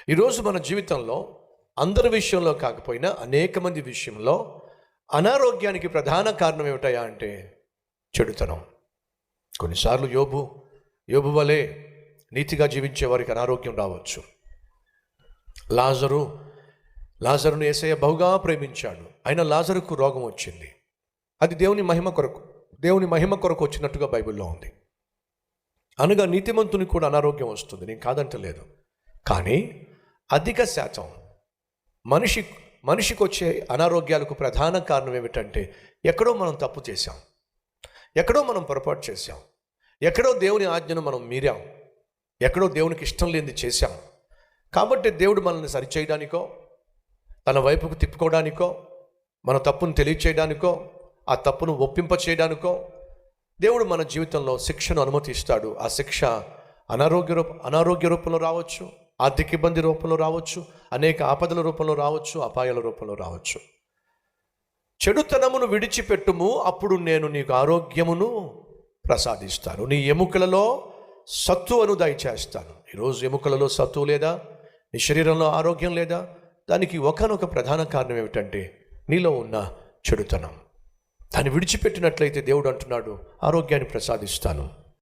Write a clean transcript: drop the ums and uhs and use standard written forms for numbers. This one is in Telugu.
ఈరోజు మన జీవితంలో అందరి విషయంలో కాకపోయినా అనేక మంది విషయంలో అనారోగ్యానికి ప్రధాన కారణం ఏమిటయా అంటే చెడుతనం. కొన్నిసార్లు యోబు వలె నీతిగా జీవించే వారికి అనారోగ్యం రావచ్చు. లాజరును యేసయ్య బహుగా ప్రేమించాడు. అయినా లాజరుకు రోగం వచ్చింది. అది దేవుని మహిమ కొరకు వచ్చినట్టుగా బైబిల్లో ఉంది. అనగా నీతిమంతునికి కూడా అనారోగ్యం వస్తుంది, నేను కాదంటలేదు. కానీ అధిక శాతం మనిషికి వచ్చే అనారోగ్యాలకు ప్రధాన కారణం ఏమిటంటే ఎక్కడో మనం తప్పు చేశాం, ఎక్కడో మనం పొరపాటు చేశాం, ఎక్కడో దేవుని ఆజ్ఞను మనం మీరాం, ఎక్కడో దేవునికి ఇష్టం లేనిది చేశాం. కాబట్టి దేవుడు మనల్ని సరిచేయడానికో, తన వైపుకు తిప్పుకోవడానికో, మన తప్పును తెలియచేయడానికో, ఆ తప్పును ఒప్పింప చేయడానికో దేవుడు మన జీవితంలో శిక్షను అనుమతిస్తాడు. ఆ శిక్ష అనారోగ్య రూపంలో రావచ్చు, ఆర్థిక ఇబ్బంది రూపంలో రావచ్చు, అనేక ఆపదల రూపంలో రావచ్చు, అపాయాల రూపంలో రావచ్చు. చెడుతనమును విడిచిపెట్టుము, అప్పుడు నేను నీకు ఆరోగ్యమును ప్రసాదిస్తాను, నీ ఎముకలలో సత్తువను దయచేస్తాను. ఈరోజు ఎముకలలో సత్తువు లేదా, నీ శరీరంలో ఆరోగ్యం లేదా, దానికి ఒకనొక ప్రధాన కారణం ఏమిటంటే నీలో ఉన్న చెడుతనం. దాన్ని విడిచిపెట్టినట్లయితే దేవుడు అంటున్నాడు ఆరోగ్యాన్ని ప్రసాదిస్తాను.